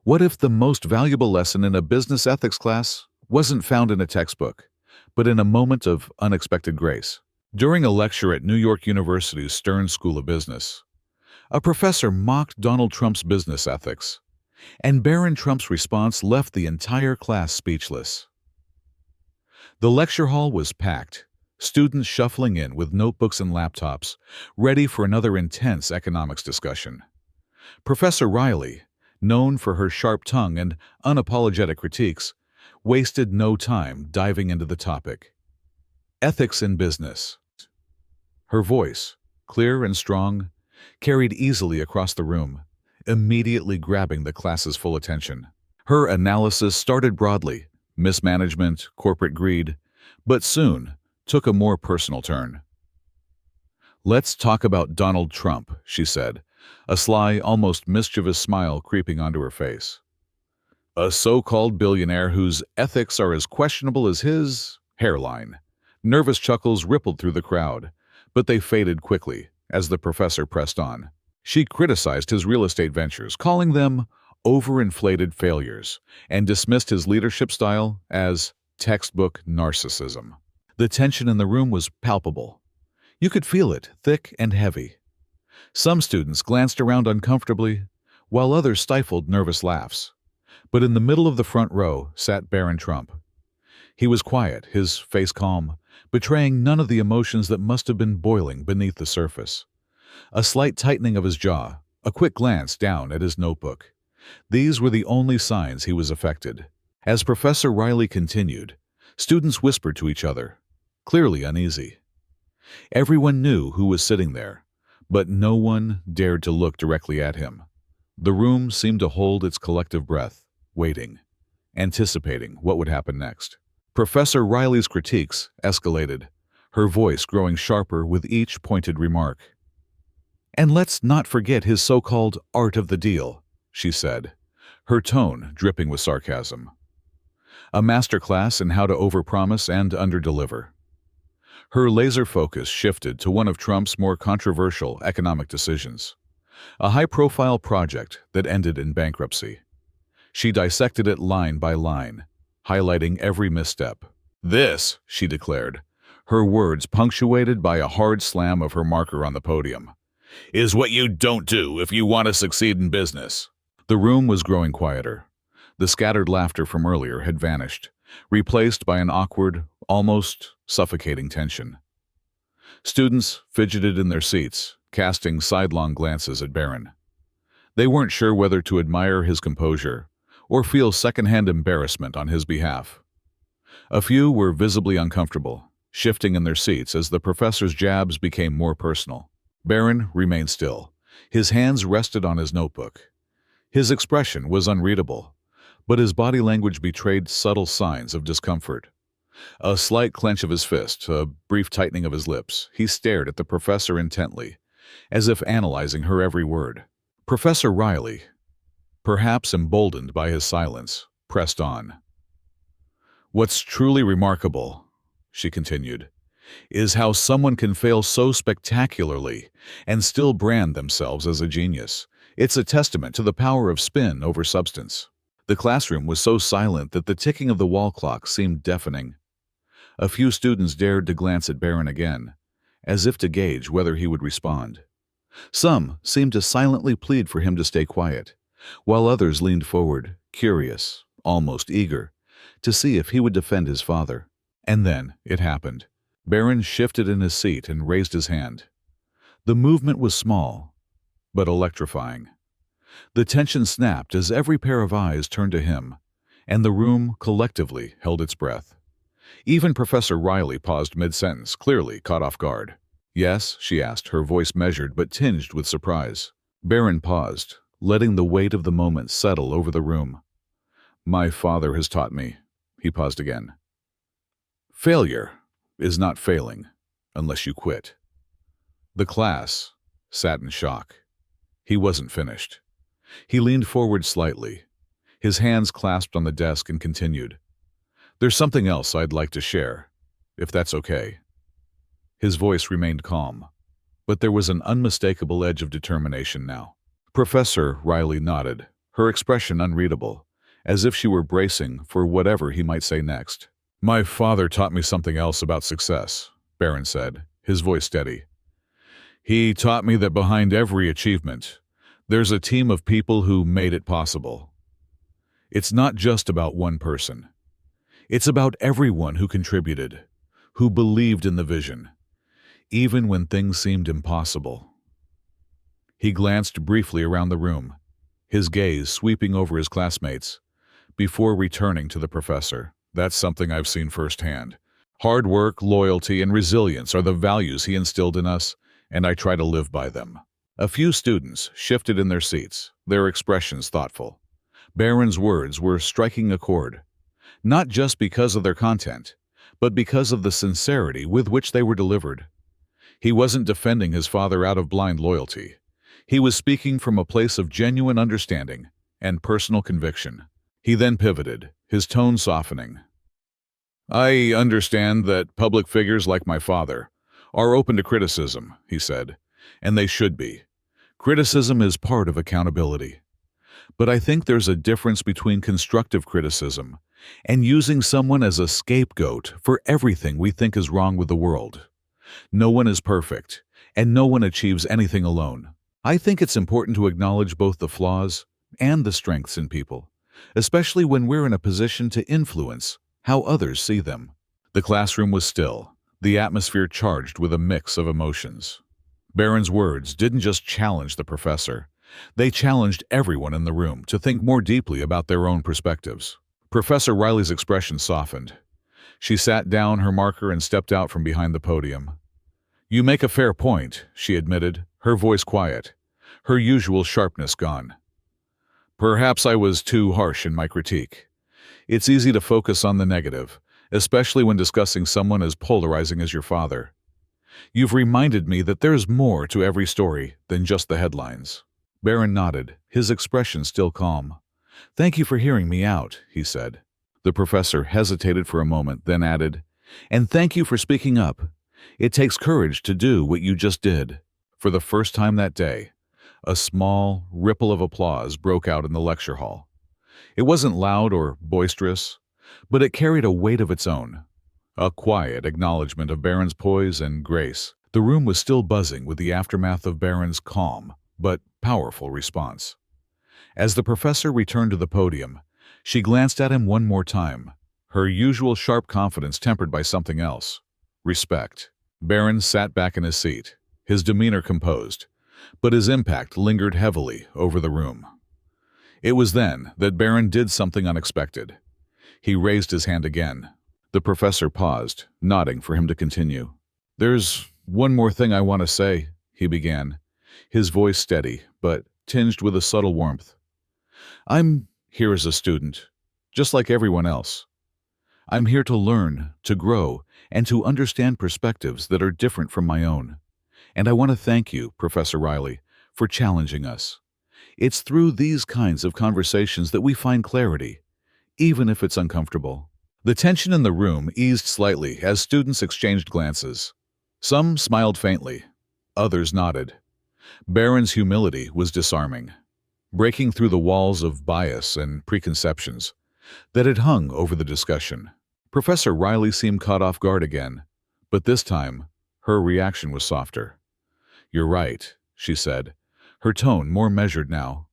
What if the most valuable lesson in a business ethics class wasn't found in a textbook, but in a moment of unexpected grace? During a lecture at New York University's Stern School of Business, a professor mocked Donald Trump's business ethics, and Barron Trump's response left the entire class speechless. The lecture hall was packed, students shuffling in with notebooks and laptops, ready for another intense economics discussion. Professor Riley, known for her sharp tongue and unapologetic critiques, wasted no time diving into the topic. Ethics in business. Her voice, clear and strong, carried easily across the room, immediately grabbing the class's full attention. Her analysis started broadly, mismanagement, corporate greed, but soon took a more personal turn. "Let's talk about Donald Trump," she said, a sly, almost mischievous smile creeping onto her face. "A so-called billionaire whose ethics are as questionable as his hairline." Nervous chuckles rippled through the crowd, but they faded quickly as the professor pressed on. She criticized his real estate ventures, calling them overinflated failures, and dismissed his leadership style as textbook narcissism. The tension in the room was palpable. You could feel it, thick and heavy. Some students glanced around uncomfortably, while others stifled nervous laughs. But in the middle of the front row sat Barron Trump. He was quiet, his face calm, betraying none of the emotions that must have been boiling beneath the surface. A slight tightening of his jaw, a quick glance down at his notebook. These were the only signs he was affected. As Professor Riley continued, students whispered to each other, clearly uneasy. Everyone knew who was sitting there, but no one dared to look directly at him. The room seemed to hold its collective breath, waiting, anticipating what would happen next. Professor Riley's critiques escalated, her voice growing sharper with each pointed remark. "And let's not forget his so-called art of the deal," she said, her tone dripping with sarcasm. A masterclass in how to overpromise and underdeliver. Her laser focus shifted to one of Trump's more controversial economic decisions, a high-profile project that ended in bankruptcy. She dissected it line by line, highlighting every misstep. "This," she declared, her words punctuated by a hard slam of her marker on the podium, "is what you don't do if you want to succeed in business." The room was growing quieter. The scattered laughter from earlier had vanished, replaced by an awkward, almost suffocating tension. Students fidgeted in their seats, casting sidelong glances at Barron. They weren't sure whether to admire his composure or feel secondhand embarrassment on his behalf. A few were visibly uncomfortable, shifting in their seats as the professor's jabs became more personal. Barron remained still. His hands rested on his notebook. His expression was unreadable, but his body language betrayed subtle signs of discomfort. A slight clench of his fist, a brief tightening of his lips, he stared at the professor intently, as if analyzing her every word. Professor Riley, perhaps emboldened by his silence, pressed on. "What's truly remarkable," she continued, "is how someone can fail so spectacularly and still brand themselves as a genius. It's a testament to the power of spin over substance." The classroom was so silent that the ticking of the wall clock seemed deafening. A few students dared to glance at Barron again, as if to gauge whether he would respond. Some seemed to silently plead for him to stay quiet, while others leaned forward, curious, almost eager, to see if he would defend his father. And then it happened. Barron shifted in his seat and raised his hand. The movement was small, but electrifying. The tension snapped as every pair of eyes turned to him, and the room collectively held its breath. Even Professor Riley paused mid-sentence, clearly caught off guard. "Yes?" she asked, her voice measured but tinged with surprise. Barron paused, letting the weight of the moment settle over the room. "My father has taught me," he paused again. "Failure is not failing unless you quit." The class sat in shock. He wasn't finished. He leaned forward slightly, his hands clasped on the desk, and continued. "There's something else I'd like to share, if that's okay." His voice remained calm, but there was an unmistakable edge of determination now. Professor Riley nodded, her expression unreadable, as if she were bracing for whatever he might say next. "My father taught me something else about success," Barron said, his voice steady. "He taught me that behind every achievement, there's a team of people who made it possible. It's not just about one person. It's about everyone who contributed, who believed in the vision, even when things seemed impossible." He glanced briefly around the room, his gaze sweeping over his classmates, before returning to the professor. "That's something I've seen firsthand. Hard work, loyalty, and resilience are the values he instilled in us, and I try to live by them." A few students shifted in their seats, their expressions thoughtful. Barron's words were striking a chord, not just because of their content, but because of the sincerity with which they were delivered. He wasn't defending his father out of blind loyalty. He was speaking from a place of genuine understanding and personal conviction. He then pivoted, his tone softening. "I understand that public figures like my father are open to criticism," he said, "and they should be. Criticism is part of accountability. But I think there's a difference between constructive criticism and using someone as a scapegoat for everything we think is wrong with the world. No one is perfect, and no one achieves anything alone. I think it's important to acknowledge both the flaws and the strengths in people, especially when we're in a position to influence how others see them." The classroom was still, the atmosphere charged with a mix of emotions. Barron's words didn't just challenge the professor. They challenged everyone in the room to think more deeply about their own perspectives. Professor Riley's expression softened. She sat down her marker and stepped out from behind the podium. "You make a fair point," she admitted, her voice quiet, her usual sharpness gone. "Perhaps I was too harsh in my critique. It's easy to focus on the negative, especially when discussing someone as polarizing as your father. You've reminded me that there's more to every story than just the headlines." Barron nodded, his expression still calm. "Thank you for hearing me out," he said. The professor hesitated for a moment, then added, "And thank you for speaking up. It takes courage to do what you just did." For the first time that day, a small ripple of applause broke out in the lecture hall. It wasn't loud or boisterous, but it carried a weight of its own, a quiet acknowledgement of Barron's poise and grace. The room was still buzzing with the aftermath of Barron's calm but powerful response. As the professor returned to the podium, she glanced at him one more time, her usual sharp confidence tempered by something else: respect. Barron sat back in his seat, his demeanor composed, but his impact lingered heavily over the room. It was then that Barron did something unexpected. He raised his hand again. The professor paused, nodding for him to continue. "There's one more thing I want to say," he began, his voice steady, but tinged with a subtle warmth. "I'm here as a student, just like everyone else. I'm here to learn, to grow, and to understand perspectives that are different from my own. And I want to thank you, Professor Riley, for challenging us. It's through these kinds of conversations that we find clarity, even if it's uncomfortable." The tension in the room eased slightly as students exchanged glances. Some smiled faintly, others nodded. Barron's humility was disarming, breaking through the walls of bias and preconceptions that had hung over the discussion. Professor Riley seemed caught off guard again, but this time, her reaction was softer. "You're right," she said, her tone more measured now.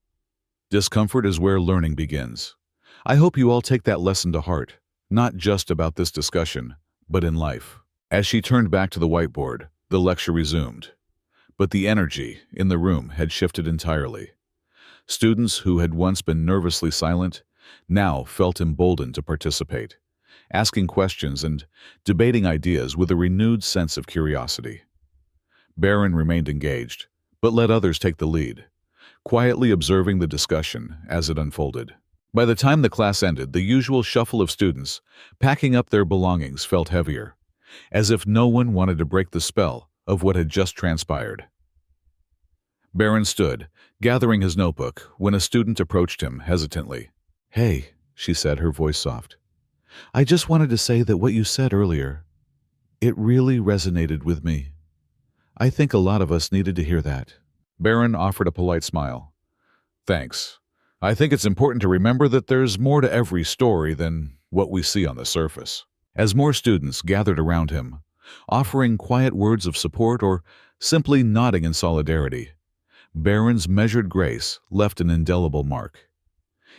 "Discomfort is where learning begins. I hope you all take that lesson to heart, not just about this discussion, but in life." As she turned back to the whiteboard, the lecture resumed. But the energy in the room had shifted entirely. Students who had once been nervously silent now felt emboldened to participate, asking questions and debating ideas with a renewed sense of curiosity. Barron remained engaged, but let others take the lead, quietly observing the discussion as it unfolded. By the time the class ended, the usual shuffle of students packing up their belongings felt heavier, as if no one wanted to break the spell of what had just transpired. Barron stood, gathering his notebook, when a student approached him hesitantly. "Hey," she said, her voice soft. "I just wanted to say that what you said earlier, it really resonated with me. I think a lot of us needed to hear that." Barron offered a polite smile. "Thanks. I think it's important to remember that there's more to every story than what we see on the surface. As more students gathered around him, offering quiet words of support or simply nodding in solidarity, Barron's measured grace left an indelible mark.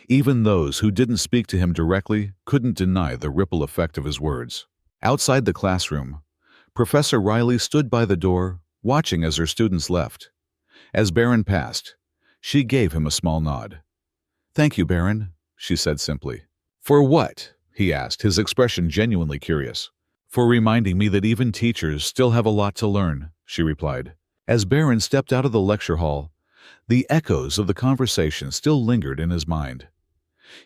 Even those who didn't speak to him directly couldn't deny the ripple effect of his words. Outside the classroom, Professor Riley stood by the door, watching as her students left. As Barron passed, she gave him a small nod. "Thank you, Barron," she said simply. "For what?" he asked, his expression genuinely curious. "For reminding me that even teachers still have a lot to learn," she replied. As Barron stepped out of the lecture hall, the echoes of the conversation still lingered in his mind.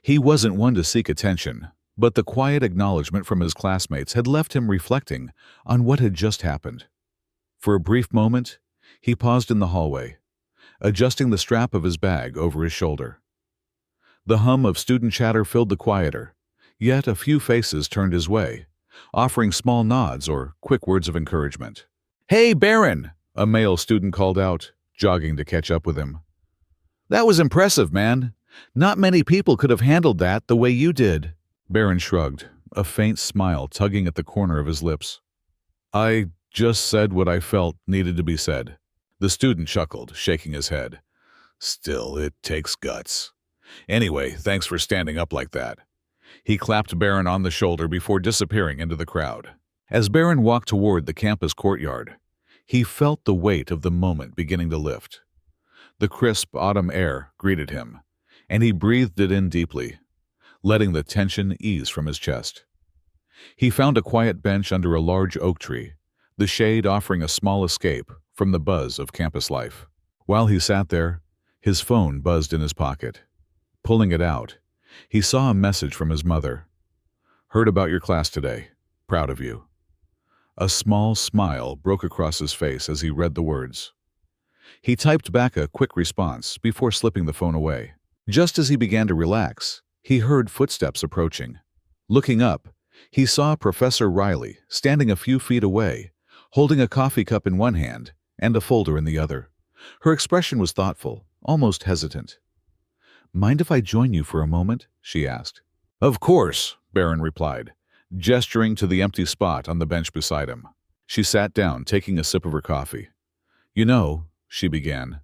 He wasn't one to seek attention, but the quiet acknowledgement from his classmates had left him reflecting on what had just happened. For a brief moment, he paused in the hallway, adjusting the strap of his bag over his shoulder. The hum of student chatter filled the quieter, yet a few faces turned his way, offering small nods or quick words of encouragement. "Hey, Barron!" a male student called out, jogging to catch up with him. "That was impressive, man. Not many people could have handled that the way you did." Barron shrugged, a faint smile tugging at the corner of his lips. "I just said what I felt needed to be said." The student chuckled, shaking his head. "Still, it takes guts. Anyway, thanks for standing up like that." He clapped Barron on the shoulder before disappearing into the crowd. As Barron walked toward the campus courtyard, he felt the weight of the moment beginning to lift. The crisp autumn air greeted him, and he breathed it in deeply, letting the tension ease from his chest. He found a quiet bench under a large oak tree, the shade offering a small escape from the buzz of campus life. While he sat there, his phone buzzed in his pocket. Pulling it out, he saw a message from his mother. "Heard about your class today. Proud of you." A small smile broke across his face as he read the words. He typed back a quick response before slipping the phone away. Just as he began to relax, he heard footsteps approaching. Looking up, he saw Professor Riley standing a few feet away, holding a coffee cup in one hand and a folder in the other. Her expression was thoughtful, almost hesitant. "Mind if I join you for a moment?" she asked. "Of course," Barron replied, gesturing to the empty spot on the bench beside him. She sat down, taking a sip of her coffee. "You know," she began,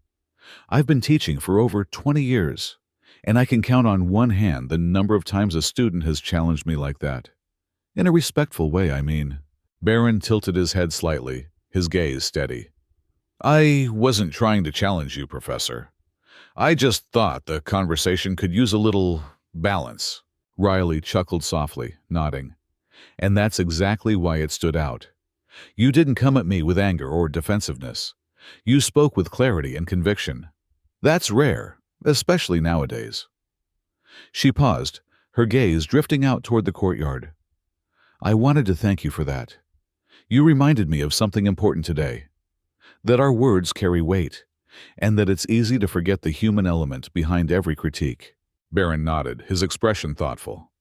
"I've been teaching for over 20 years, and I can count on one hand the number of times a student has challenged me like that. In a respectful way, I mean." Barron tilted his head slightly, his gaze steady. "I wasn't trying to challenge you, Professor. I just thought the conversation could use a little balance." Riley chuckled softly, nodding. "And that's exactly why it stood out. You didn't come at me with anger or defensiveness. You spoke with clarity and conviction. That's rare, especially nowadays." She paused, her gaze drifting out toward the courtyard. "I wanted to thank you for that. You reminded me of something important today. That our words carry weight, and that it's easy to forget the human element behind every critique." Barron nodded, his expression thoughtful.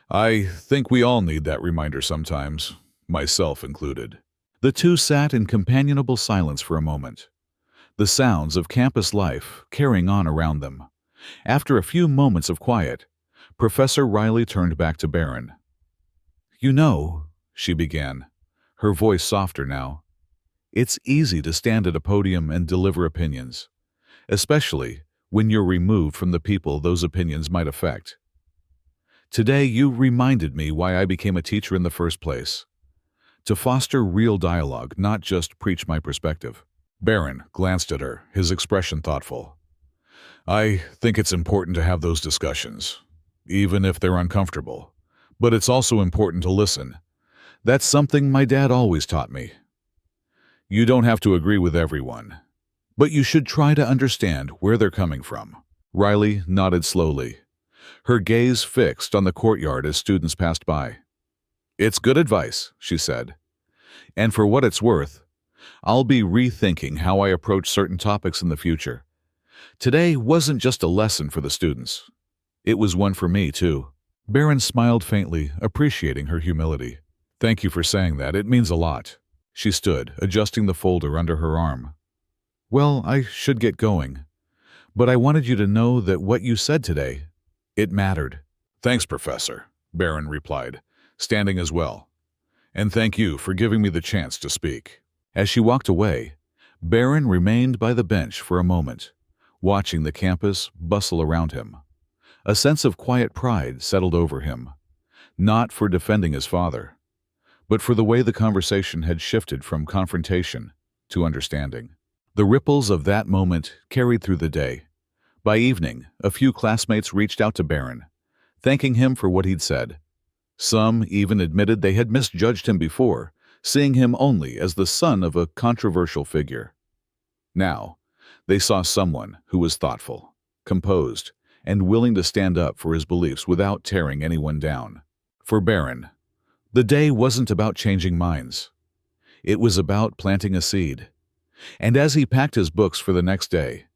"I think we all need that reminder sometimes, myself included." The two sat in companionable silence for a moment, the sounds of campus life carrying on around them. After a few moments of quiet, Professor Riley turned back to Barron. "You know," she began, her voice softer now, "it's easy to stand at a podium and deliver opinions, especially when you're removed from the people those opinions might affect. Today you reminded me why I became a teacher in the first place. To foster real dialogue, not just preach my perspective." Barron glanced at her, his expression thoughtful. "I think it's important to have those discussions, even if they're uncomfortable. But it's also important to listen. That's something my dad always taught me. You don't have to agree with everyone, but you should try to understand where they're coming from." Riley nodded slowly, her gaze fixed on the courtyard as students passed by. "It's good advice," she said. "And for what it's worth, I'll be rethinking how I approach certain topics in the future. Today wasn't just a lesson for the students. It was one for me, too." Barron smiled faintly, appreciating her humility. "Thank you for saying that. It means a lot." She stood, adjusting the folder under her arm. "Well, I should get going. But I wanted you to know that what you said today, it mattered. Thanks, Professor, Barron replied, standing as well. And thank you for giving me the chance to speak. As she walked away, Barron remained by the bench for a moment, watching the campus bustle around him. A sense of quiet pride settled over him, not for defending his father, but for the way the conversation had shifted from confrontation to understanding. The ripples of that moment carried through the day. By evening, a few classmates reached out to Barron, thanking him for what he'd said. Some even admitted they had misjudged him before, seeing him only as the son of a controversial figure. Now, they saw someone who was thoughtful, composed, and willing to stand up for his beliefs without tearing anyone down. For Barron, the day wasn't about changing minds. It was about planting a seed. And as he packed his books for the next day,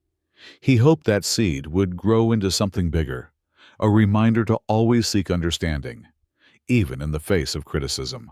he hoped that seed would grow into something bigger, a reminder to always seek understanding, even in the face of criticism.